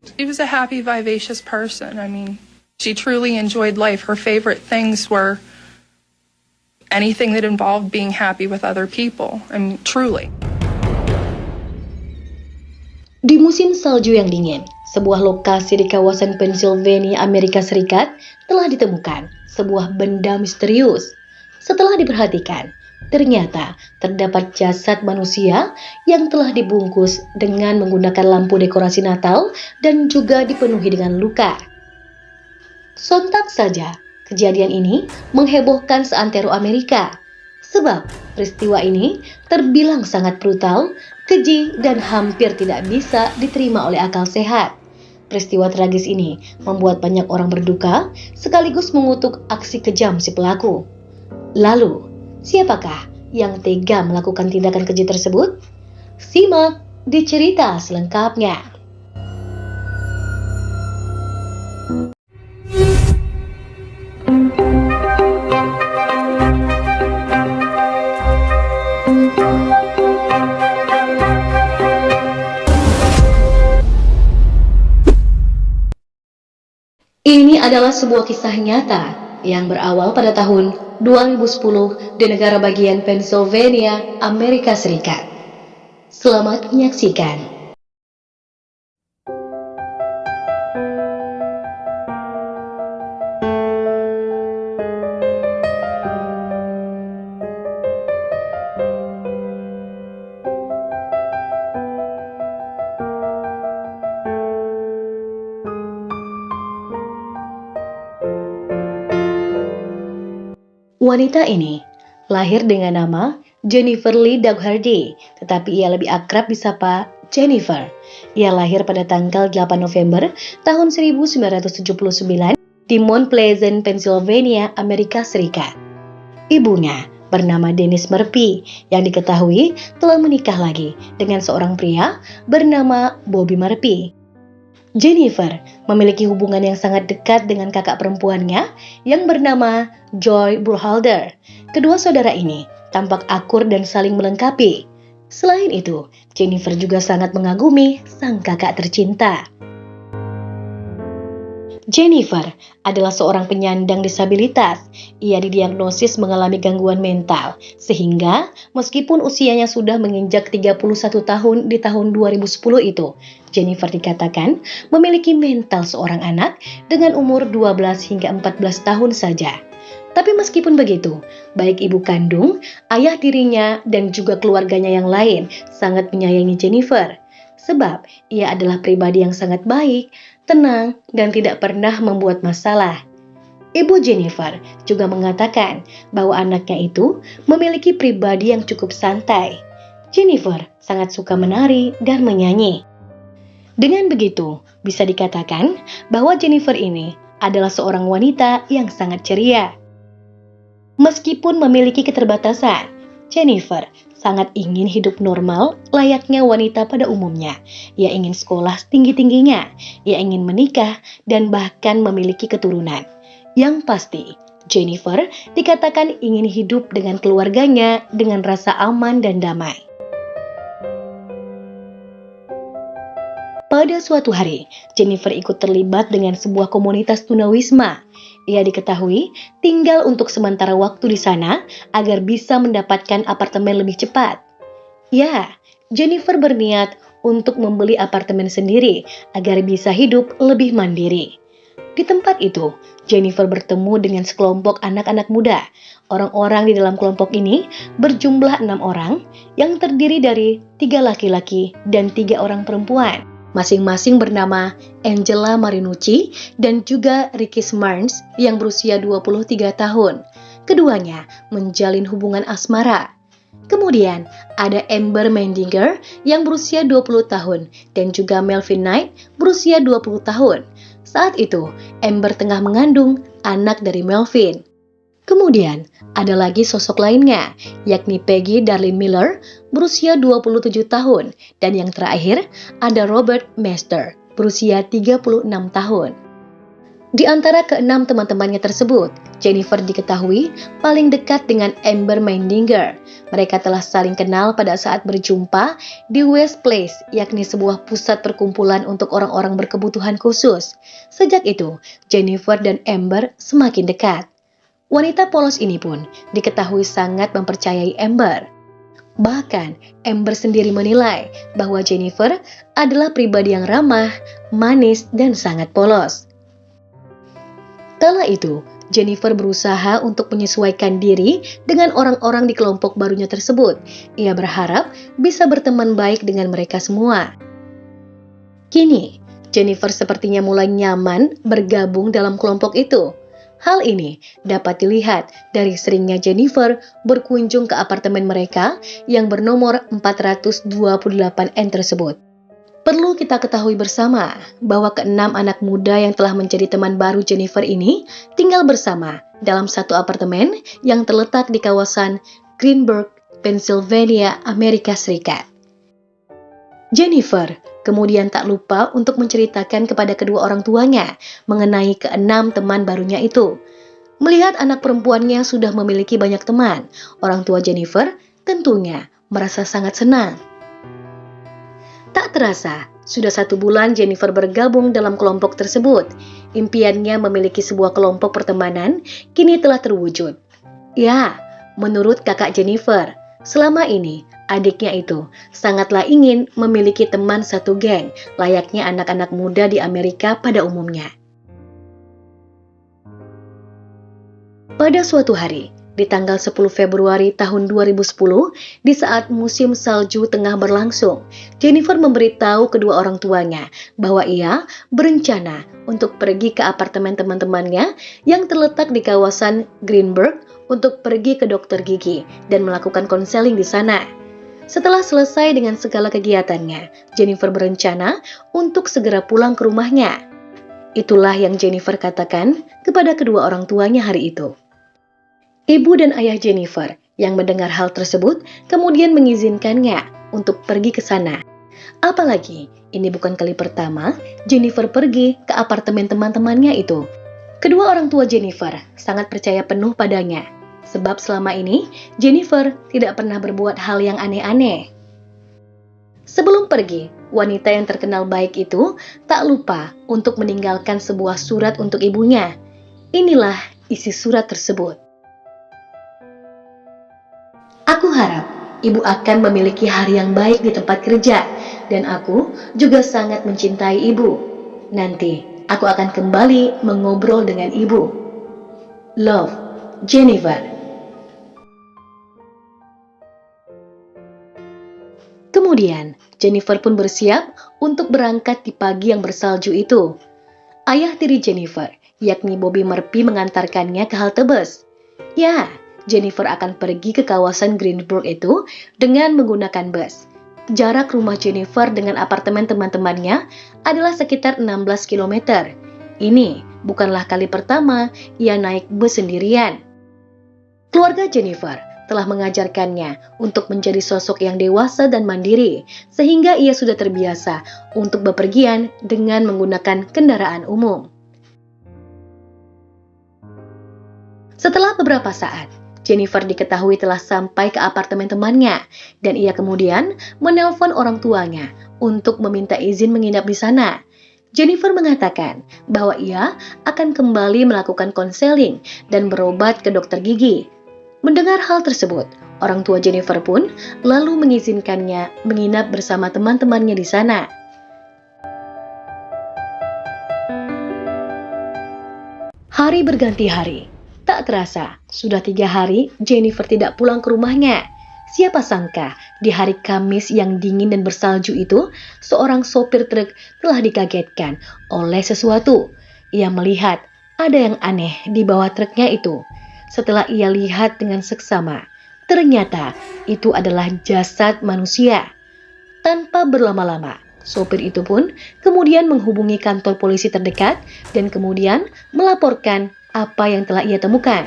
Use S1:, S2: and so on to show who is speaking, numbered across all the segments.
S1: She was a happy, vivacious person. I mean, she truly enjoyed life. Her favorite things were anything that involved being happy with other people. I mean, truly.
S2: Di musim salju yang dingin, sebuah lokasi di kawasan Pennsylvania, Amerika Serikat telah ditemukan sebuah benda misterius. Setelah diperhatikan, ternyata terdapat jasad manusia yang telah dibungkus dengan menggunakan lampu dekorasi Natal dan juga dipenuhi dengan luka. Sontak saja, kejadian ini menghebohkan seantero Amerika. Sebab peristiwa ini terbilang sangat brutal, keji, dan hampir tidak bisa diterima oleh akal sehat. Peristiwa tragis ini membuat banyak orang berduka, sekaligus mengutuk aksi kejam si pelaku. Lalu, siapakah yang tega melakukan tindakan keji tersebut? Simak di cerita selengkapnya. Ini adalah sebuah kisah nyata yang berawal pada tahun 2010 di negara bagian Pennsylvania, Amerika Serikat. Selamat menyaksikan. Wanita ini lahir dengan nama Jennifer Lee Dougherty, tetapi ia lebih akrab disapa Jennifer. Ia lahir pada tanggal 8 November tahun 1979 di Mount Pleasant, Pennsylvania, Amerika Serikat. Ibunya bernama Dennis Murphy yang diketahui telah menikah lagi dengan seorang pria bernama Bobby Murphy. Jennifer memiliki hubungan yang sangat dekat dengan kakak perempuannya yang bernama Joy Burhalter. Kedua saudara ini tampak akur dan saling melengkapi. Selain itu, Jennifer juga sangat mengagumi sang kakak tercinta. Jennifer adalah seorang penyandang disabilitas. Ia didiagnosis mengalami gangguan mental, sehingga meskipun usianya sudah menginjak 31 tahun di tahun 2010 itu, Jennifer dikatakan memiliki mental seorang anak dengan umur 12 hingga 14 tahun saja. Tapi meskipun begitu, baik ibu kandung, ayah tirinya, dan juga keluarganya yang lain sangat menyayangi Jennifer. Sebab ia adalah pribadi yang sangat baik, tenang, dan tidak pernah membuat masalah. Ibu Jennifer juga mengatakan bahwa anaknya itu memiliki pribadi yang cukup santai. Jennifer sangat suka menari dan menyanyi. Dengan begitu, bisa dikatakan bahwa Jennifer ini adalah seorang wanita yang sangat ceria. Meskipun memiliki keterbatasan, Jennifer sangat ingin hidup normal layaknya wanita pada umumnya. Ia ingin sekolah setinggi-tingginya, ia ingin menikah, dan bahkan memiliki keturunan. Yang pasti, Jennifer dikatakan ingin hidup dengan keluarganya dengan rasa aman dan damai. Pada suatu hari, Jennifer ikut terlibat dengan sebuah komunitas tunawisma. Ia diketahui tinggal untuk sementara waktu di sana agar bisa mendapatkan apartemen lebih cepat. Ya, Jennifer berniat untuk membeli apartemen sendiri agar bisa hidup lebih mandiri. Di tempat itu, Jennifer bertemu dengan sekelompok anak-anak muda. Orang-orang di dalam kelompok ini berjumlah 6 orang yang terdiri dari 3 laki-laki dan 3 orang perempuan. Masing-masing bernama Angela Marinucci dan juga Ricky Smarns yang berusia 23 tahun. Keduanya menjalin hubungan asmara. Kemudian ada Amber Mendinger yang berusia 20 tahun dan juga Melvin Knight berusia 20 tahun. Saat itu, Amber tengah mengandung anak dari Melvin. Kemudian, ada lagi sosok lainnya, yakni Peggy Darlene Miller, berusia 27 tahun. Dan yang terakhir, ada Robert Mester, berusia 36 tahun. Di antara keenam teman-temannya tersebut, Jennifer diketahui paling dekat dengan Amber Mendinger. Mereka telah saling kenal pada saat berjumpa di West Place, yakni sebuah pusat perkumpulan untuk orang-orang berkebutuhan khusus. Sejak itu, Jennifer dan Amber semakin dekat. Wanita polos ini pun diketahui sangat mempercayai Amber. Bahkan, Amber sendiri menilai bahwa Jennifer adalah pribadi yang ramah, manis, dan sangat polos. Kala itu, Jennifer berusaha untuk menyesuaikan diri dengan orang-orang di kelompok barunya tersebut. Ia berharap bisa berteman baik dengan mereka semua. Kini, Jennifer sepertinya mulai nyaman bergabung dalam kelompok itu. Hal ini dapat dilihat dari seringnya Jennifer berkunjung ke apartemen mereka yang bernomor 428N tersebut. Perlu kita ketahui bersama bahwa keenam anak muda yang telah menjadi teman baru Jennifer ini tinggal bersama dalam satu apartemen yang terletak di kawasan Greenburg, Pennsylvania, Amerika Serikat. Jennifer kemudian tak lupa untuk menceritakan kepada kedua orang tuanya mengenai keenam teman barunya itu. Melihat anak perempuannya sudah memiliki banyak teman, orang tua Jennifer tentunya merasa sangat senang. Tak terasa, sudah 1 bulan Jennifer bergabung dalam kelompok tersebut. Impiannya memiliki sebuah kelompok pertemanan kini telah terwujud. Ya, menurut kakak Jennifer, selama ini adiknya itu sangatlah ingin memiliki teman satu geng, layaknya anak-anak muda di Amerika pada umumnya. Pada suatu hari, di tanggal 10 Februari tahun 2010, di saat musim salju tengah berlangsung, Jennifer memberitahu kedua orang tuanya bahwa ia berencana untuk pergi ke apartemen teman-temannya yang terletak di kawasan Greenburg untuk pergi ke dokter gigi dan melakukan konseling di sana. Setelah selesai dengan segala kegiatannya, Jennifer berencana untuk segera pulang ke rumahnya. Itulah yang Jennifer katakan kepada kedua orang tuanya hari itu. Ibu dan ayah Jennifer yang mendengar hal tersebut kemudian mengizinkannya untuk pergi ke sana. Apalagi ini bukan kali pertama Jennifer pergi ke apartemen teman-temannya itu. Kedua orang tua Jennifer sangat percaya penuh padanya, sebab selama ini Jennifer tidak pernah berbuat hal yang aneh-aneh. Sebelum pergi, wanita yang terkenal baik itu tak lupa untuk meninggalkan sebuah surat untuk ibunya. Inilah isi surat tersebut. Aku harap ibu akan memiliki hari yang baik di tempat kerja, dan aku juga sangat mencintai ibu. Nanti aku akan kembali mengobrol dengan ibu. Love, Jennifer. Kemudian, Jennifer pun bersiap untuk berangkat di pagi yang bersalju itu. Ayah tiri Jennifer, yakni Bobby Murphy, mengantarkannya ke halte bus. Ya, Jennifer akan pergi ke kawasan Greenburg itu dengan menggunakan bus. Jarak rumah Jennifer dengan apartemen teman-temannya adalah sekitar 16 km. Ini bukanlah kali pertama ia naik bus sendirian. Keluarga Jennifer telah mengajarkannya untuk menjadi sosok yang dewasa dan mandiri, sehingga ia sudah terbiasa untuk bepergian dengan menggunakan kendaraan umum. Setelah beberapa saat, Jennifer diketahui telah sampai ke apartemen temannya, dan ia kemudian menelpon orang tuanya untuk meminta izin menginap di sana. Jennifer mengatakan bahwa ia akan kembali melakukan konseling dan berobat ke dokter gigi. Mendengar hal tersebut, orang tua Jennifer pun lalu mengizinkannya menginap bersama teman-temannya di sana. Hari berganti hari. Tak terasa, sudah 3 hari Jennifer tidak pulang ke rumahnya. Siapa sangka, di hari Kamis yang dingin dan bersalju itu, seorang sopir truk telah dikagetkan oleh sesuatu. Ia melihat ada yang aneh di bawah truknya itu. Setelah ia lihat dengan seksama, ternyata itu adalah jasad manusia. Tanpa berlama-lama, sopir itu pun kemudian menghubungi kantor polisi terdekat dan kemudian melaporkan apa yang telah ia temukan.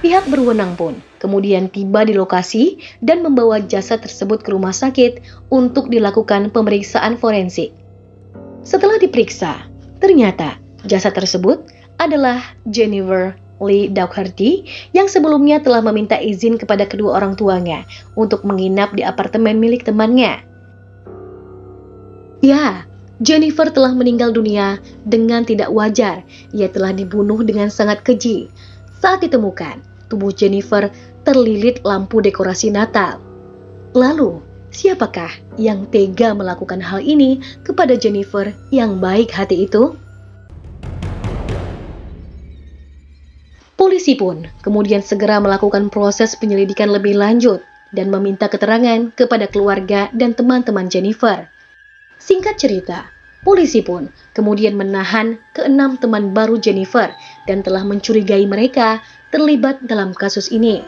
S2: Pihak berwenang pun kemudian tiba di lokasi dan membawa jasad tersebut ke rumah sakit untuk dilakukan pemeriksaan forensik. Setelah diperiksa, ternyata Jasad tersebut adalah Jennifer Lee Dougherty yang sebelumnya telah meminta izin kepada kedua orang tuanya untuk menginap di apartemen milik temannya. Ya, Jennifer telah meninggal dunia dengan tidak wajar. Ia telah dibunuh dengan sangat keji. Saat ditemukan, tubuh Jennifer terlilit lampu dekorasi Natal. Lalu, siapakah yang tega melakukan hal ini kepada Jennifer yang baik hati itu? Polisi pun kemudian segera melakukan proses penyelidikan lebih lanjut dan meminta keterangan kepada keluarga dan teman-teman Jennifer. Singkat cerita, polisi pun kemudian menahan ke-6 teman baru Jennifer dan telah mencurigai mereka terlibat dalam kasus ini.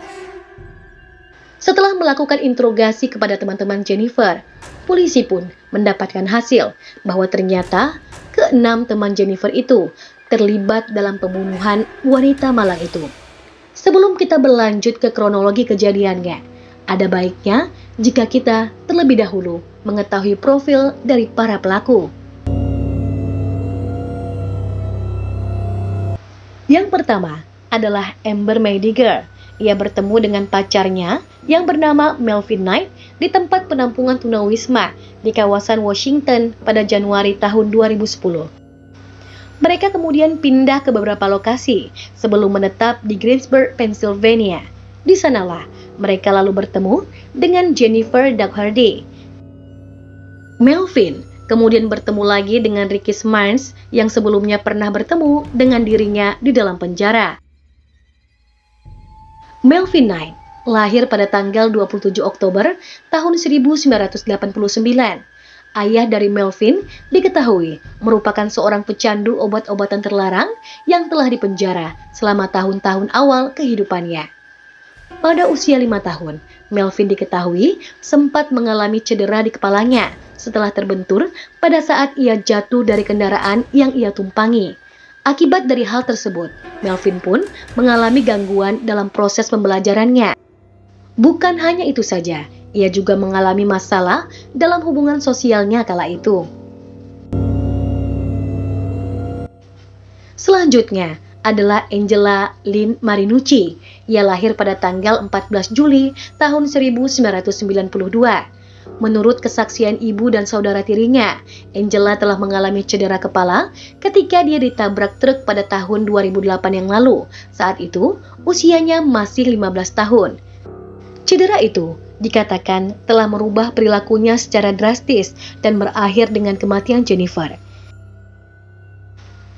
S2: Setelah melakukan interogasi kepada teman-teman Jennifer, polisi pun mendapatkan hasil bahwa ternyata ke-6 teman Jennifer itu terlibat dalam pembunuhan wanita malang itu. Sebelum kita berlanjut ke kronologi kejadiannya, ada baiknya jika kita terlebih dahulu mengetahui profil dari para pelaku. Yang pertama adalah Amber Meidiger. Ia bertemu dengan pacarnya yang bernama Melvin Knight di tempat penampungan tunawisma di kawasan Washington pada Januari tahun 2010. Mereka kemudian pindah ke beberapa lokasi sebelum menetap di Greensburg, Pennsylvania. Di sanalah mereka lalu bertemu dengan Jennifer Dougherty. Melvin kemudian bertemu lagi dengan Ricky Smarns yang sebelumnya pernah bertemu dengan dirinya di dalam penjara. Melvin Knight lahir pada tanggal 27 Oktober tahun 1989. Ayah dari Melvin diketahui merupakan seorang pecandu obat-obatan terlarang yang telah dipenjara selama tahun-tahun awal kehidupannya. Pada usia 5 tahun, Melvin diketahui sempat mengalami cedera di kepalanya setelah terbentur pada saat ia jatuh dari kendaraan yang ia tumpangi. Akibat dari hal tersebut, Melvin pun mengalami gangguan dalam proses pembelajarannya. Bukan hanya itu saja, ia juga mengalami masalah dalam hubungan sosialnya kala itu. Selanjutnya adalah Angela Lynn Marinucci. Ia lahir pada tanggal 14 Juli tahun 1992. Menurut kesaksian ibu dan saudara tirinya, Angela telah mengalami cedera kepala ketika dia ditabrak truk pada tahun 2008 yang lalu. Saat itu, usianya masih 15 tahun. Cedera itu dikatakan telah merubah perilakunya secara drastis dan berakhir dengan kematian Jennifer.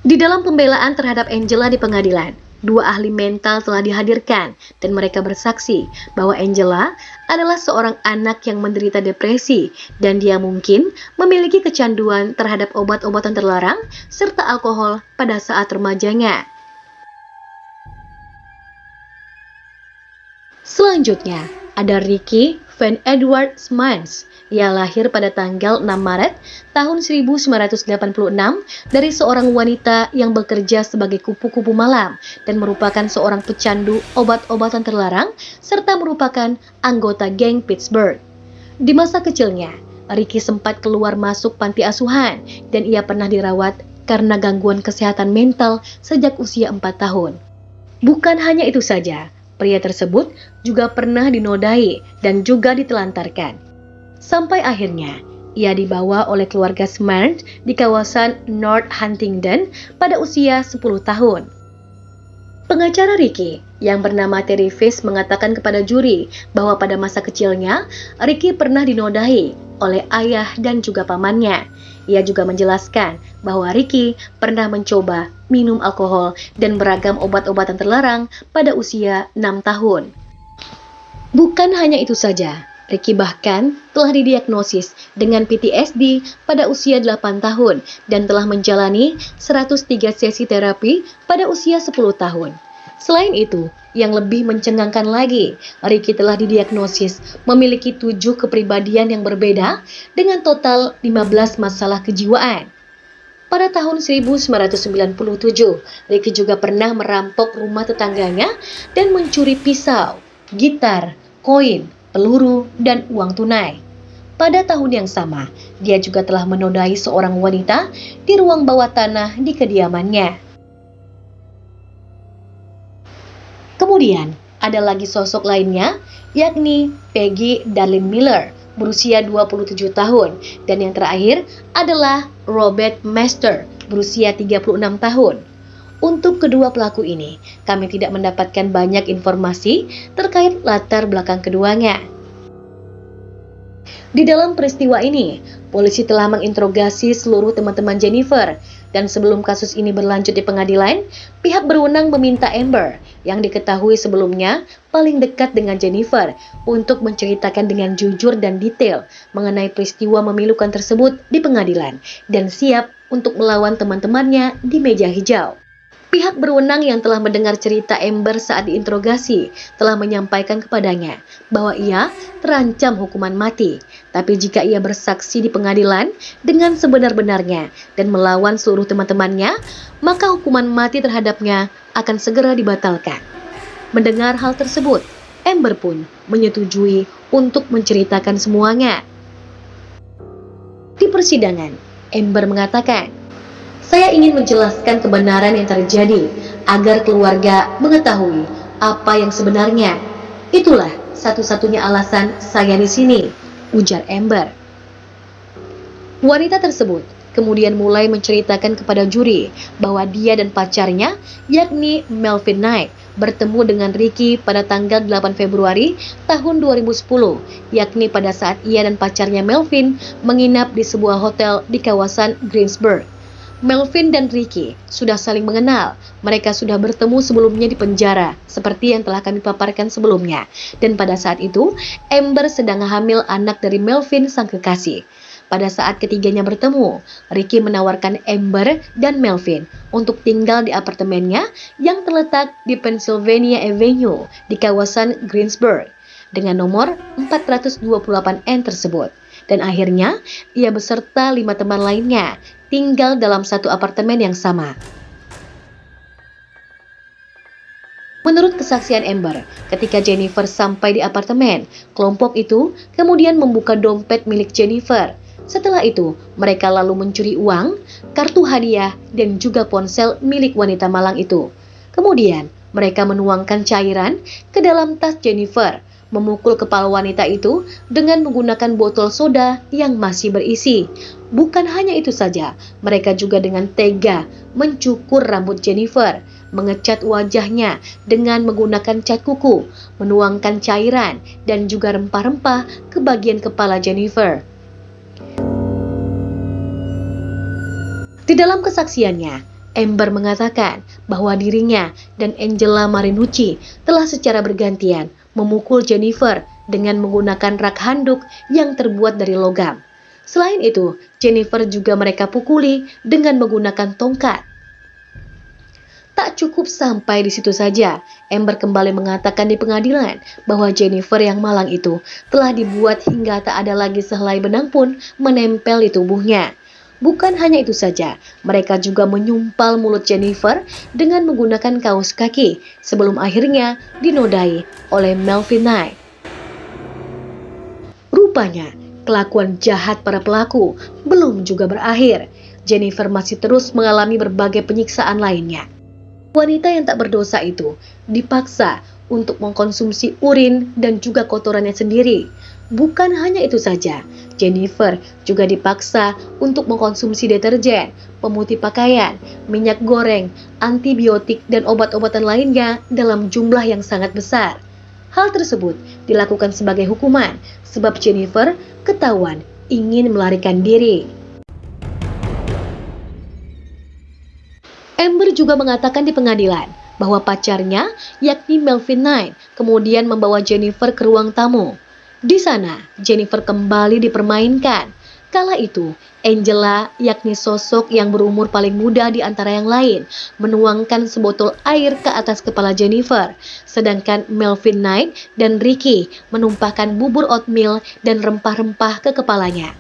S2: Di dalam pembelaan terhadap Angela di pengadilan, 2 ahli mental telah dihadirkan dan mereka bersaksi bahwa Angela adalah seorang anak yang menderita depresi dan dia mungkin memiliki kecanduan terhadap obat-obatan terlarang serta alkohol pada saat remajanya. Selanjutnya, ada Ricky Van Edward Smarns. Ia lahir pada tanggal 6 Maret tahun 1986 dari seorang wanita yang bekerja sebagai kupu-kupu malam dan merupakan seorang pecandu obat-obatan terlarang serta merupakan anggota geng Pittsburgh. Di masa kecilnya, Ricky sempat keluar masuk panti asuhan dan ia pernah dirawat karena gangguan kesehatan mental sejak usia 4 tahun. Bukan hanya itu saja, pria tersebut juga pernah dinodai dan juga ditelantarkan. Sampai akhirnya, ia dibawa oleh keluarga Smart di kawasan North Huntingdon pada usia 10 tahun. Pengacara Ricky yang bernama Terry Fish mengatakan kepada juri bahwa pada masa kecilnya, Ricky pernah dinodai oleh ayah dan juga pamannya. Ia juga menjelaskan bahwa Ricky pernah mencoba minum alkohol dan beragam obat-obatan terlarang pada usia 6 tahun. Bukan hanya itu saja, Ricky bahkan telah didiagnosis dengan PTSD pada usia 8 tahun dan telah menjalani 103 sesi terapi pada usia 10 tahun. Selain itu, yang lebih mencengangkan lagi, Ricky telah didiagnosis memiliki 7 kepribadian yang berbeda dengan total 15 masalah kejiwaan. Pada tahun 1997, Ricky juga pernah merampok rumah tetangganya dan mencuri pisau, gitar, koin, peluru, dan uang tunai. Pada tahun yang sama, dia juga telah menodai seorang wanita di ruang bawah tanah di kediamannya. Kemudian, ada lagi sosok lainnya, yakni Peggy Darlene Miller, berusia 27 tahun. Dan yang terakhir adalah Robert Mester, berusia 36 tahun. Untuk kedua pelaku ini, kami tidak mendapatkan banyak informasi terkait latar belakang keduanya. Di dalam peristiwa ini, polisi telah menginterogasi seluruh teman-teman Jennifer, dan sebelum kasus ini berlanjut di pengadilan, pihak berwenang meminta Amber, yang diketahui sebelumnya paling dekat dengan Jennifer, untuk menceritakan dengan jujur dan detail mengenai peristiwa memilukan tersebut di pengadilan, dan siap untuk melawan teman-temannya di meja hijau. Pihak berwenang yang telah mendengar cerita Amber saat diinterogasi telah menyampaikan kepadanya bahwa ia terancam hukuman mati. Tapi jika ia bersaksi di pengadilan dengan sebenar-benarnya dan melawan seluruh teman-temannya, maka hukuman mati terhadapnya akan segera dibatalkan. Mendengar hal tersebut, Amber pun menyetujui untuk menceritakan semuanya. Di persidangan, Amber mengatakan, "Saya ingin menjelaskan kebenaran yang terjadi agar keluarga mengetahui apa yang sebenarnya. Itulah satu-satunya alasan saya di sini," ujar Amber. Wanita tersebut kemudian mulai menceritakan kepada juri bahwa dia dan pacarnya, yakni Melvin Knight, bertemu dengan Ricky pada tanggal 8 Februari tahun 2010, yakni pada saat ia dan pacarnya Melvin menginap di sebuah hotel di kawasan Greensburg. Melvin dan Ricky sudah saling mengenal. Mereka sudah bertemu sebelumnya di penjara, seperti yang telah kami paparkan sebelumnya. Dan pada saat itu, Amber sedang hamil anak dari Melvin, sang kekasih. Pada saat ketiganya bertemu, Ricky menawarkan Amber dan Melvin untuk tinggal di apartemennya yang terletak di Pennsylvania Avenue di kawasan Greensburg dengan nomor 428N tersebut. Dan akhirnya, ia beserta 5 teman lainnya tinggal dalam satu apartemen yang sama. Menurut kesaksian Amber, ketika Jennifer sampai di apartemen, kelompok itu kemudian membuka dompet milik Jennifer. Setelah itu, mereka lalu mencuri uang, kartu hadiah, dan juga ponsel milik wanita malang itu. Kemudian, mereka menuangkan cairan ke dalam tas Jennifer, memukul kepala wanita itu dengan menggunakan botol soda yang masih berisi. Bukan hanya itu saja, mereka juga dengan tega mencukur rambut Jennifer, mengecat wajahnya dengan menggunakan cat kuku, menuangkan cairan, dan juga rempah-rempah ke bagian kepala Jennifer. Di dalam kesaksiannya, Amber mengatakan bahwa dirinya dan Angela Marinucci telah secara bergantian memukul Jennifer dengan menggunakan rak handuk yang terbuat dari logam. Selain itu, Jennifer juga mereka pukuli dengan menggunakan tongkat. Tak cukup sampai di situ saja, Amber kembali mengatakan di pengadilan bahwa Jennifer yang malang itu telah dibuat hingga tak ada lagi sehelai benang pun menempel di tubuhnya. Bukan hanya itu saja, mereka juga menyumpal mulut Jennifer dengan menggunakan kaos kaki sebelum akhirnya dinodai oleh Melvin Knight. Rupanya, kelakuan jahat para pelaku belum juga berakhir. Jennifer masih terus mengalami berbagai penyiksaan lainnya. Wanita yang tak berdosa itu dipaksa untuk mengkonsumsi urin dan juga kotorannya sendiri. Bukan hanya itu saja, Jennifer juga dipaksa untuk mengkonsumsi deterjen, pemutih pakaian, minyak goreng, antibiotik, dan obat-obatan lainnya dalam jumlah yang sangat besar. Hal tersebut dilakukan sebagai hukuman sebab Jennifer ketahuan ingin melarikan diri. Amber juga mengatakan di pengadilan bahwa pacarnya, yakni Melvin Knight, kemudian membawa Jennifer ke ruang tamu. Di sana, Jennifer kembali dipermainkan. Kala itu, Angela, yakni sosok yang berumur paling muda di antara yang lain, menuangkan sebotol air ke atas kepala Jennifer, sedangkan Melvin Knight dan Ricky menumpahkan bubur oatmeal dan rempah-rempah ke kepalanya.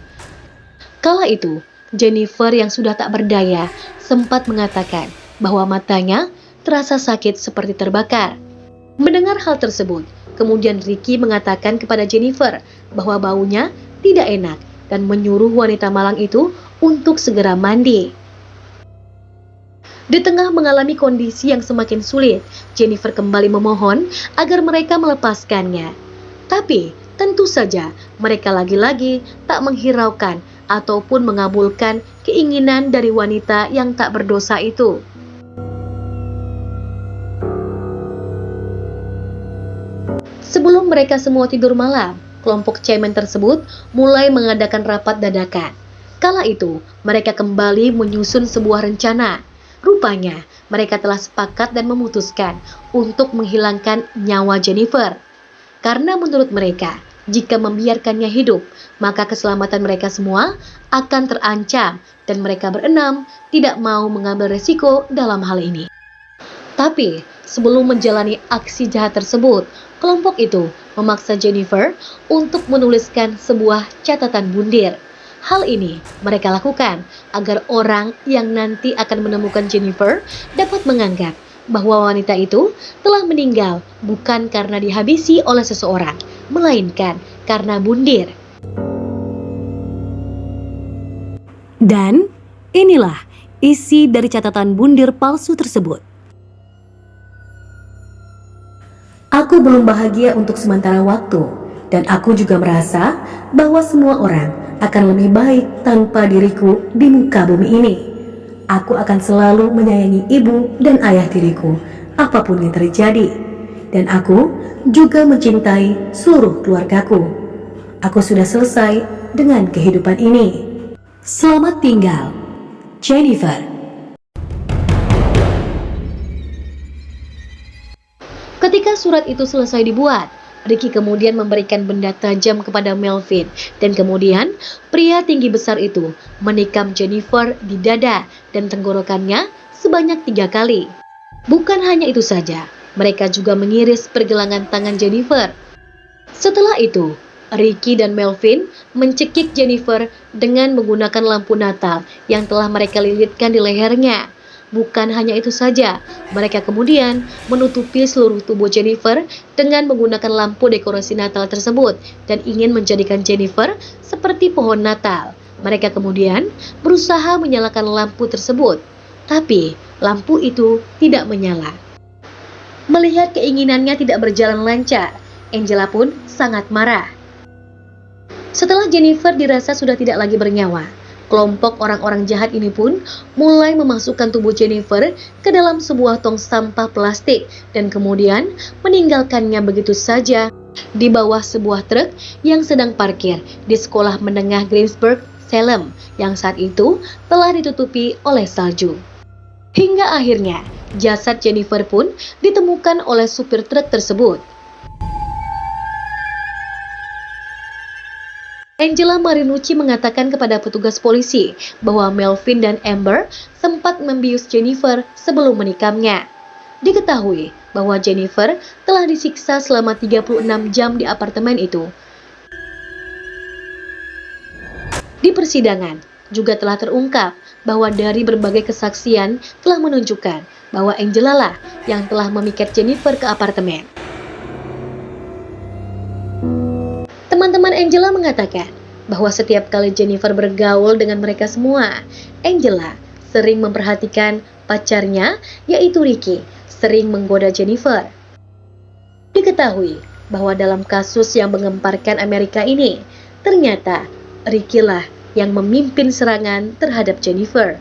S2: Kala itu, Jennifer yang sudah tak berdaya sempat mengatakan bahwa matanya terasa sakit seperti terbakar. Mendengar hal tersebut, kemudian Ricky mengatakan kepada Jennifer bahwa baunya tidak enak dan menyuruh wanita malang itu untuk segera mandi. Di tengah mengalami kondisi yang semakin sulit, Jennifer kembali memohon agar mereka melepaskannya. Tapi tentu saja mereka lagi-lagi tak menghiraukan ataupun mengabulkan keinginan dari wanita yang tak berdosa itu. Sebelum mereka semua tidur malam, kelompok cemen tersebut mulai mengadakan rapat dadakan. Kala itu, mereka kembali menyusun sebuah rencana. Rupanya, mereka telah sepakat dan memutuskan untuk menghilangkan nyawa Jennifer. Karena menurut mereka, jika membiarkannya hidup, maka keselamatan mereka semua akan terancam dan mereka berenam tidak mau mengambil resiko dalam hal ini. Tapi, sebelum menjalani aksi jahat tersebut, kelompok itu memaksa Jennifer untuk menuliskan sebuah catatan bundir. Hal ini mereka lakukan agar orang yang nanti akan menemukan Jennifer dapat menganggap bahwa wanita itu telah meninggal bukan karena dihabisi oleh seseorang, melainkan karena bundir. Dan inilah isi dari catatan bundir palsu tersebut. Aku belum bahagia untuk sementara waktu, dan aku juga merasa bahwa semua orang akan lebih baik tanpa diriku di muka bumi ini. Aku akan selalu menyayangi ibu dan ayah diriku, apapun yang terjadi. Dan aku juga mencintai seluruh keluargaku. Aku sudah selesai dengan kehidupan ini. Selamat tinggal, Jennifer. Ketika surat itu selesai dibuat, Ricky kemudian memberikan benda tajam kepada Melvin dan kemudian pria tinggi besar itu menikam Jennifer di dada dan tenggorokannya sebanyak 3 kali. Bukan hanya itu saja, mereka juga mengiris pergelangan tangan Jennifer. Setelah itu, Ricky dan Melvin mencekik Jennifer dengan menggunakan lampu Natal yang telah mereka lilitkan di lehernya. Bukan hanya itu saja, mereka kemudian menutupi seluruh tubuh Jennifer dengan menggunakan lampu dekorasi Natal tersebut dan ingin menjadikan Jennifer seperti pohon Natal. Mereka kemudian berusaha menyalakan lampu tersebut, tapi lampu itu tidak menyala. Melihat keinginannya tidak berjalan lancar, Angela pun sangat marah. Setelah Jennifer dirasa sudah tidak lagi bernyawa, kelompok orang-orang jahat ini pun mulai memasukkan tubuh Jennifer ke dalam sebuah tong sampah plastik dan kemudian meninggalkannya begitu saja di bawah sebuah truk yang sedang parkir di sekolah menengah Greensburg, Salem, yang saat itu telah ditutupi oleh salju. Hingga akhirnya, jasad Jennifer pun ditemukan oleh supir truk tersebut. Angela Marinucci mengatakan kepada petugas polisi bahwa Melvin dan Amber sempat membius Jennifer sebelum menikamnya. Diketahui bahwa Jennifer telah disiksa selama 36 jam di apartemen itu. Di persidangan juga telah terungkap bahwa dari berbagai kesaksian telah menunjukkan bahwa Angela lah yang telah memikat Jennifer ke apartemen. Teman-teman Angela mengatakan bahwa setiap kali Jennifer bergaul dengan mereka semua, Angela sering memperhatikan pacarnya, yaitu Ricky, sering menggoda Jennifer. Diketahui bahwa dalam kasus yang menggemparkan Amerika ini, ternyata Ricky lah yang memimpin serangan terhadap Jennifer.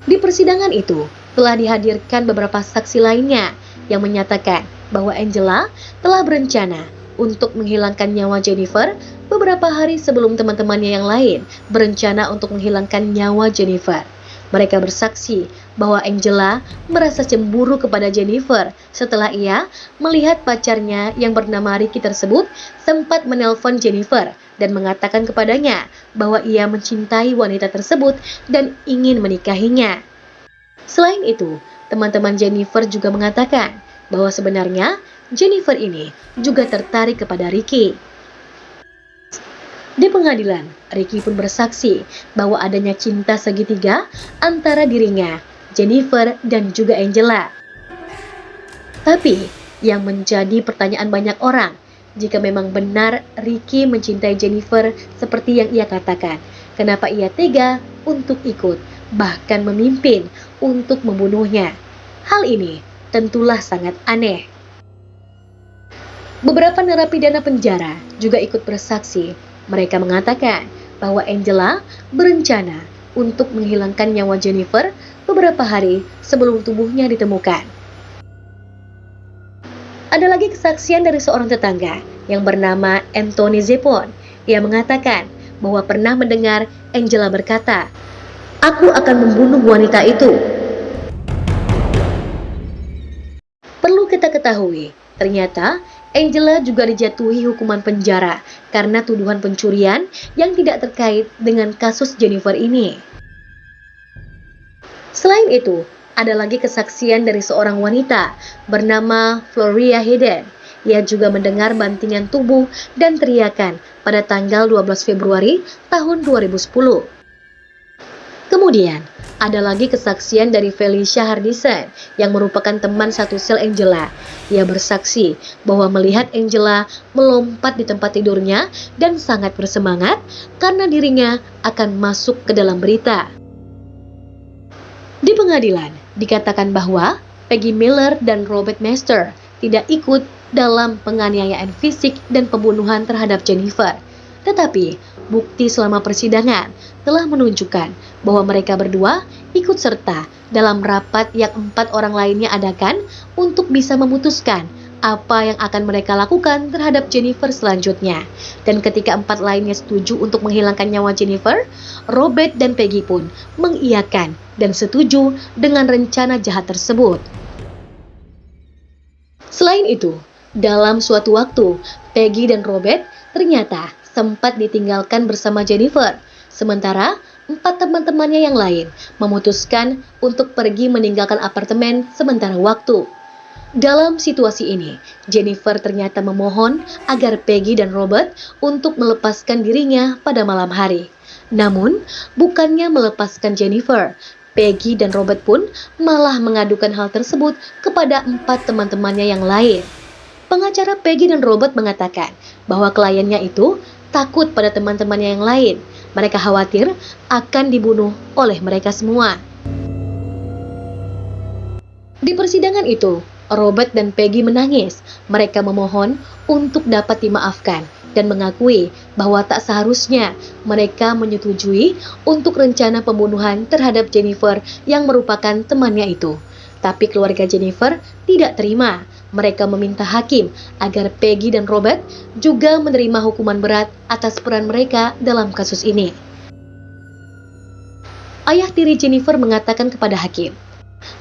S2: Di persidangan itu telah dihadirkan beberapa saksi lainnya yang menyatakan bahwa Angela telah berencana untuk menghilangkan nyawa Jennifer beberapa hari sebelum teman-temannya yang lain berencana untuk menghilangkan nyawa Jennifer. Mereka bersaksi bahwa Angela merasa cemburu kepada Jennifer setelah ia melihat pacarnya yang bernama Ricky tersebut sempat menelpon Jennifer dan mengatakan kepadanya bahwa ia mencintai wanita tersebut dan ingin menikahinya. Selain itu, teman-teman Jennifer juga mengatakan bahwa sebenarnya Jennifer ini juga tertarik kepada Ricky. Di pengadilan, Ricky pun bersaksi bahwa adanya cinta segitiga antara dirinya, Jennifer, dan juga Angela. Tapi, yang menjadi pertanyaan banyak orang, jika memang benar Ricky mencintai Jennifer seperti yang ia katakan. Kenapa ia tega untuk ikut, bahkan memimpin untuk membunuhnya? Hal ini tentulah sangat aneh. Beberapa narapidana penjara juga ikut bersaksi. Mereka mengatakan bahwa Angela berencana untuk menghilangkan nyawa Jennifer beberapa hari sebelum tubuhnya ditemukan. Ada lagi kesaksian dari seorang tetangga yang bernama Anthony Zepon. Ia mengatakan bahwa pernah mendengar Angela berkata, "Aku akan membunuh wanita itu." Perlu kita ketahui, ternyata Angela juga dijatuhi hukuman penjara karena tuduhan pencurian yang tidak terkait dengan kasus Jennifer ini. Selain itu, ada lagi kesaksian dari seorang wanita bernama Floria Hayden. Ia juga mendengar bantingan tubuh dan teriakan pada tanggal 12 Februari tahun 2010. Kemudian, ada lagi kesaksian dari Felicia Hardison yang merupakan teman satu sel Angela. Ia bersaksi bahwa melihat Angela melompat di tempat tidurnya dan sangat bersemangat karena dirinya akan masuk ke dalam berita. Di pengadilan, dikatakan bahwa Peggy Miller dan Robert Mester tidak ikut dalam penganiayaan fisik dan pembunuhan terhadap Jennifer. Tetapi, bukti selama persidangan telah menunjukkan bahwa mereka berdua ikut serta dalam rapat yang 4 orang lainnya adakan untuk bisa memutuskan apa yang akan mereka lakukan terhadap Jennifer selanjutnya. Dan ketika 4 lainnya setuju untuk menghilangkan nyawa Jennifer, Robert dan Peggy pun mengiyakan dan setuju dengan rencana jahat tersebut. Selain itu, dalam suatu waktu, Peggy dan Robert ternyata sempat ditinggalkan bersama Jennifer, sementara 4 teman-temannya yang lain memutuskan untuk pergi meninggalkan apartemen sementara waktu. Dalam situasi ini, Jennifer ternyata memohon agar Peggy dan Robert untuk melepaskan dirinya pada malam hari. Namun, bukannya melepaskan Jennifer, Peggy dan Robert pun malah mengadukan hal tersebut kepada 4 teman-temannya yang lain. Pengacara Peggy dan Robert mengatakan bahwa kliennya itu takut pada teman-temannya yang lain. Mereka khawatir akan dibunuh oleh mereka semua. Di persidangan itu, Robert dan Peggy menangis. Mereka memohon untuk dapat dimaafkan dan mengakui bahwa tak seharusnya mereka menyetujui untuk rencana pembunuhan terhadap Jennifer yang merupakan temannya itu. Tapi keluarga Jennifer tidak terima. Mereka meminta hakim agar Peggy dan Robert juga menerima hukuman berat atas peran mereka dalam kasus ini. Ayah tiri Jennifer mengatakan kepada hakim,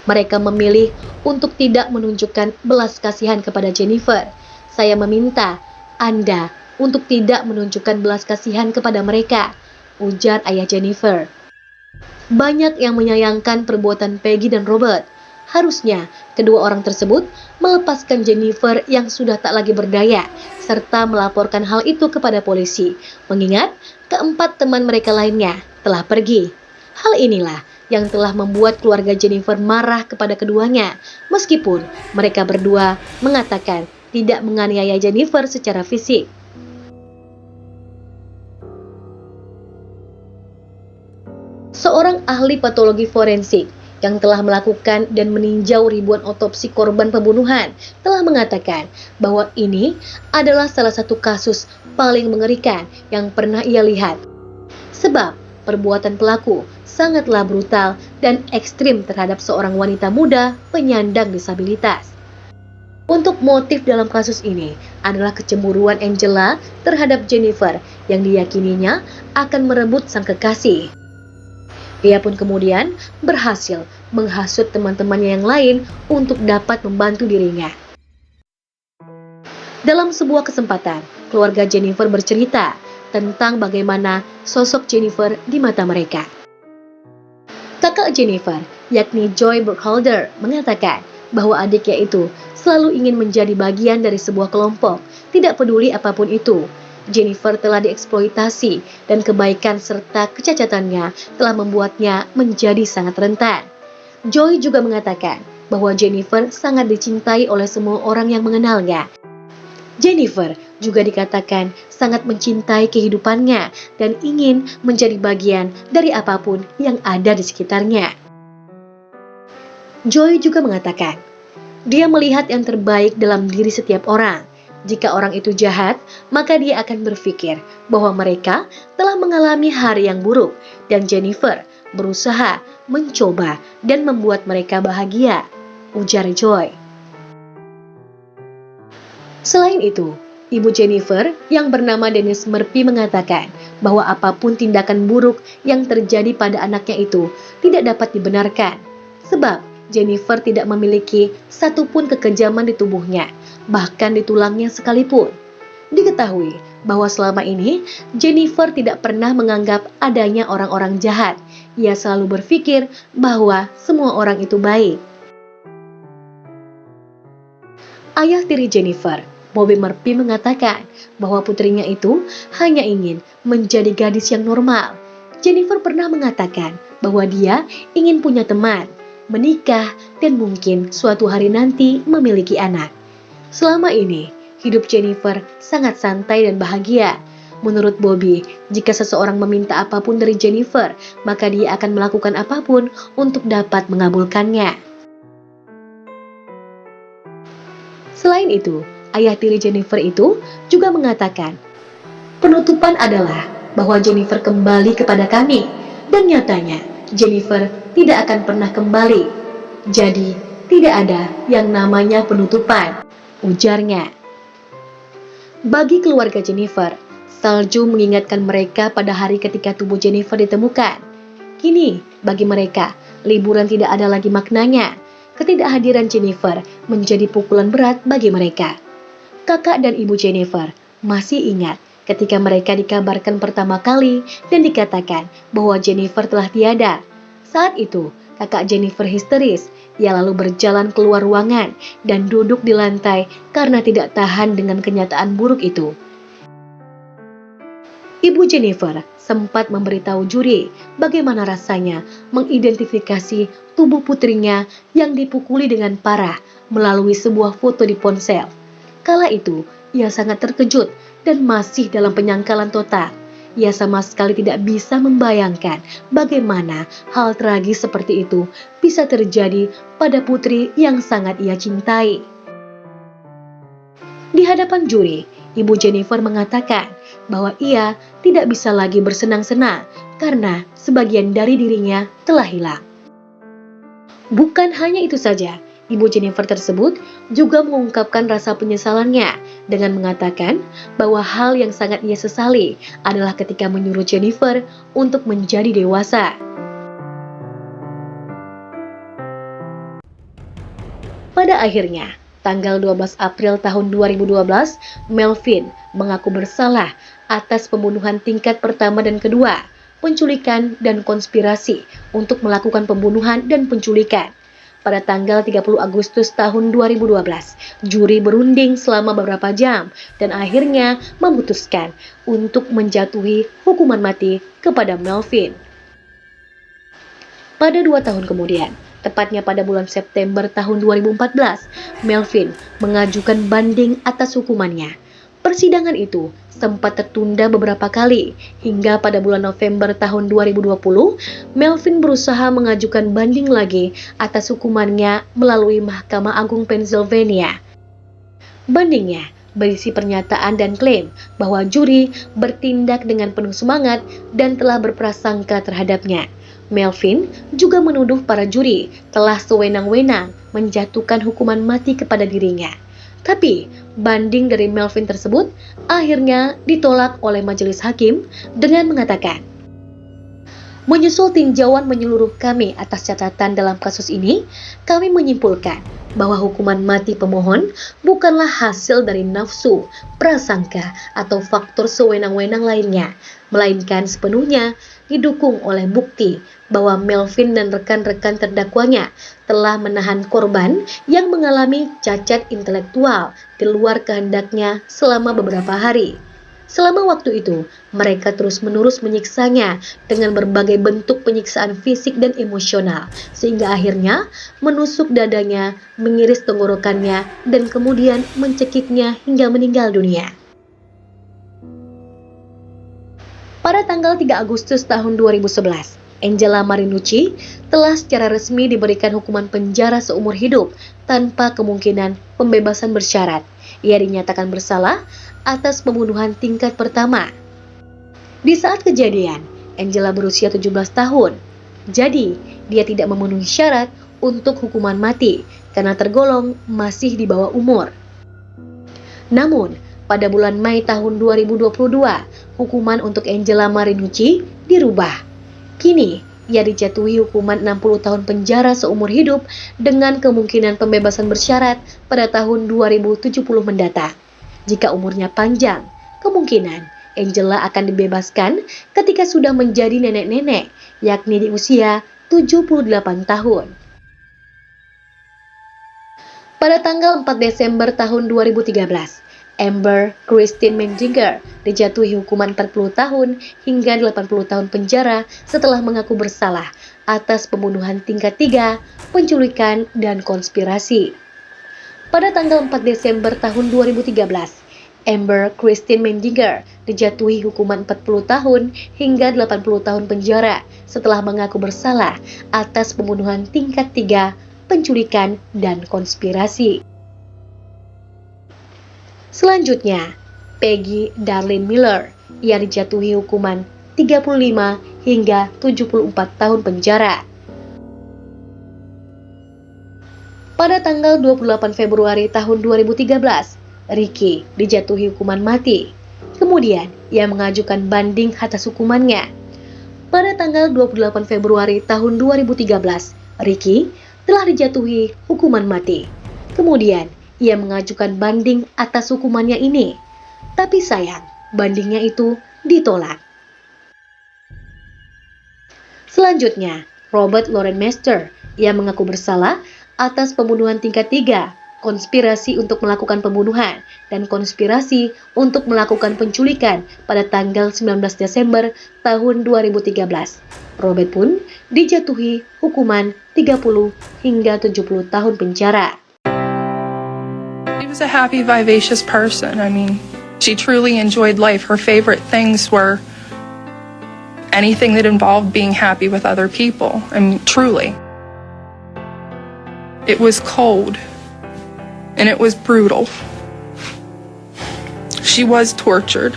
S2: mereka memilih untuk tidak menunjukkan belas kasihan kepada Jennifer. Saya meminta Anda untuk tidak menunjukkan belas kasihan kepada mereka, ujar ayah Jennifer. Banyak yang menyayangkan perbuatan Peggy dan Robert. Harusnya kedua orang tersebut melepaskan Jennifer yang sudah tak lagi berdaya, serta melaporkan hal itu kepada polisi, mengingat keempat teman mereka lainnya telah pergi. Hal inilah yang telah membuat keluarga Jennifer marah kepada keduanya, meskipun mereka berdua mengatakan tidak menganiaya Jennifer secara fisik. Seorang ahli patologi forensik yang telah melakukan dan meninjau ribuan otopsi korban pembunuhan telah mengatakan bahwa ini adalah salah satu kasus paling mengerikan yang pernah ia lihat. Sebab perbuatan pelaku sangatlah brutal dan ekstrim terhadap seorang wanita muda penyandang disabilitas. Untuk motif dalam kasus ini adalah kecemburuan Angela terhadap Jennifer yang diyakininya akan merebut sang kekasih. Dia pun kemudian berhasil menghasut teman-temannya yang lain untuk dapat membantu dirinya. Dalam sebuah kesempatan, keluarga Jennifer bercerita tentang bagaimana sosok Jennifer di mata mereka. Kakak Jennifer, yakni Joy Burkholder, mengatakan bahwa adiknya itu selalu ingin menjadi bagian dari sebuah kelompok, tidak peduli apapun itu. Jennifer telah dieksploitasi dan kebaikan serta kecacatannya telah membuatnya menjadi sangat rentan. Joy juga mengatakan bahwa Jennifer sangat dicintai oleh semua orang yang mengenalnya. Jennifer juga dikatakan sangat mencintai kehidupannya dan ingin menjadi bagian dari apapun yang ada di sekitarnya. Joy juga mengatakan, dia melihat yang terbaik dalam diri setiap orang. Jika orang itu jahat, maka dia akan berpikir bahwa mereka telah mengalami hari yang buruk dan Jennifer berusaha mencoba dan membuat mereka bahagia, ujar Joy. Selain itu, ibu Jennifer yang bernama Denise Murphy mengatakan bahwa apapun tindakan buruk yang terjadi pada anaknya itu tidak dapat dibenarkan, sebab Jennifer tidak memiliki satupun kekejaman di tubuhnya, bahkan di tulangnya sekalipun. Diketahui bahwa selama ini Jennifer tidak pernah menganggap adanya orang-orang jahat. Ia selalu berpikir bahwa semua orang itu baik. Ayah tiri Jennifer, Bobby Murphy, mengatakan bahwa putrinya itu hanya ingin menjadi gadis yang normal. Jennifer pernah mengatakan bahwa dia ingin punya teman, menikah, dan mungkin suatu hari nanti memiliki anak. Selama ini, hidup Jennifer sangat santai dan bahagia. Menurut Bobby, jika seseorang meminta apapun dari Jennifer, maka dia akan melakukan apapun untuk dapat mengabulkannya. Selain itu, ayah tiri Jennifer itu juga mengatakan, penutupan adalah bahwa Jennifer kembali kepada kami, dan nyatanya Jennifer tidak akan pernah kembali. Jadi, tidak ada yang namanya penutupan, ujarnya. Bagi keluarga Jennifer, salju mengingatkan mereka pada hari ketika tubuh Jennifer ditemukan. Kini, bagi mereka, liburan tidak ada lagi maknanya. Ketidakhadiran Jennifer menjadi pukulan berat bagi mereka. Kakak dan ibu Jennifer masih ingat ketika mereka dikabarkan pertama kali dan dikatakan bahwa Jennifer telah tiada. Saat itu, kakak Jennifer histeris. Ia lalu berjalan keluar ruangan dan duduk di lantai karena tidak tahan dengan kenyataan buruk itu. Ibu Jennifer sempat memberitahu juri bagaimana rasanya mengidentifikasi tubuh putrinya yang dipukuli dengan parah melalui sebuah foto di ponsel. Kala itu, ia sangat terkejut dan masih dalam penyangkalan total. Ia sama sekali tidak bisa membayangkan bagaimana hal tragis seperti itu bisa terjadi pada putri yang sangat ia cintai. Di hadapan juri, ibu Jennifer mengatakan bahwa ia tidak bisa lagi bersenang-senang karena sebagian dari dirinya telah hilang. Bukan hanya itu saja, ibu Jennifer tersebut juga mengungkapkan rasa penyesalannya dengan mengatakan bahwa hal yang sangat ia sesali adalah ketika menyuruh Jennifer untuk menjadi dewasa. Pada akhirnya, tanggal 12 April tahun 2012, Melvin mengaku bersalah atas pembunuhan tingkat pertama dan kedua, penculikan dan konspirasi untuk melakukan pembunuhan dan penculikan. Pada tanggal 30 Agustus tahun 2012, juri berunding selama beberapa jam dan akhirnya memutuskan untuk menjatuhi hukuman mati kepada Melvin. Pada 2 tahun kemudian, tepatnya pada bulan September tahun 2014, Melvin mengajukan banding atas hukumannya. Persidangan itu sempat tertunda beberapa kali, hingga pada bulan November tahun 2020, Melvin berusaha mengajukan banding lagi atas hukumannya melalui Mahkamah Agung Pennsylvania. Bandingnya berisi pernyataan dan klaim bahwa juri bertindak dengan penuh semangat dan telah berprasangka terhadapnya. Melvin juga menuduh para juri telah sewenang-wenang menjatuhkan hukuman mati kepada dirinya. Tapi, banding dari Melvin tersebut akhirnya ditolak oleh majelis hakim dengan mengatakan, menyusul tinjauan menyeluruh kami atas catatan dalam kasus ini, kami menyimpulkan bahwa hukuman mati pemohon bukanlah hasil dari nafsu, prasangka, atau faktor sewenang-wenang lainnya, melainkan sepenuhnya didukung oleh bukti bahwa Melvin dan rekan-rekan terdakwanya telah menahan korban yang mengalami cacat intelektual di luar kehendaknya selama beberapa hari. Selama waktu itu, mereka terus-menerus menyiksanya dengan berbagai bentuk penyiksaan fisik dan emosional, sehingga akhirnya menusuk dadanya, mengiris tenggorokannya, dan kemudian mencekiknya hingga meninggal dunia. Pada tanggal 3 Agustus tahun 2011, Angela Marinucci telah secara resmi diberikan hukuman penjara seumur hidup tanpa kemungkinan pembebasan bersyarat. Ia dinyatakan bersalah atas pembunuhan tingkat pertama. Di saat kejadian, Angela berusia 17 tahun. Jadi, dia tidak memenuhi syarat untuk hukuman mati karena tergolong masih di bawah umur. Namun, pada bulan Mei tahun 2022, hukuman untuk Angela Marinucci dirubah. Kini, ia dijatuhi hukuman 60 tahun penjara seumur hidup dengan kemungkinan pembebasan bersyarat pada tahun 2070 mendatang. Jika umurnya panjang, kemungkinan Angela akan dibebaskan ketika sudah menjadi nenek-nenek, yakni di usia 78 tahun. Pada tanggal 4 Desember tahun 2013, Amber Christine Menzinger dijatuhi hukuman 40 tahun hingga 80 tahun penjara setelah mengaku bersalah atas pembunuhan tingkat 3, penculikan, dan konspirasi. Pada tanggal 4 Desember tahun 2013, Amber Christine Menzinger dijatuhi hukuman 40 tahun hingga 80 tahun penjara setelah mengaku bersalah atas pembunuhan tingkat 3, penculikan, dan konspirasi. Selanjutnya, Peggy Darlene Miller. Ia dijatuhi hukuman 35 hingga 74 tahun penjara. Pada tanggal 28 Februari tahun 2013, Ricky dijatuhi hukuman mati. Kemudian, ia mengajukan banding atas hukumannya. Pada tanggal 28 Februari tahun 2013, Ricky telah dijatuhi hukuman mati. Kemudian, ia mengajukan banding atas hukumannya ini. Tapi sayang, bandingnya itu ditolak. Selanjutnya, Robert Loren Mester. Ia mengaku bersalah atas pembunuhan tingkat 3, konspirasi untuk melakukan pembunuhan, dan konspirasi untuk melakukan penculikan pada tanggal 19 Desember tahun 2013. Robert pun dijatuhi hukuman 30 hingga 70 tahun penjara.
S1: She was a happy, vivacious person. I mean, she truly enjoyed life. Her favorite things were anything that involved being happy with other people. I mean, truly. It was cold, and it was brutal. She was tortured.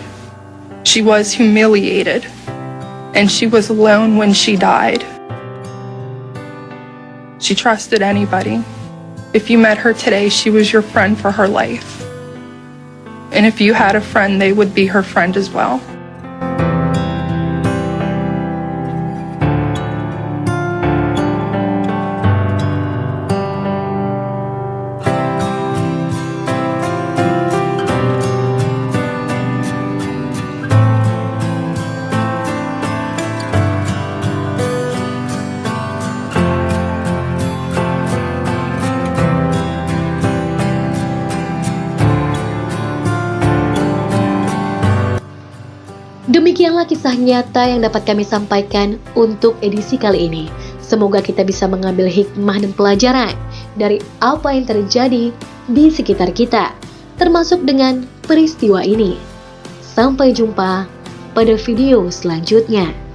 S1: She was humiliated, and she was alone when she died. She trusted anybody. If you met her today, she was your friend for her life. And if you had a friend, they would be her friend as well.
S2: Demikianlah kisah nyata yang dapat kami sampaikan untuk edisi kali ini. Semoga kita bisa mengambil hikmah dan pelajaran dari apa yang terjadi di sekitar kita, termasuk dengan peristiwa ini. Sampai jumpa pada video selanjutnya.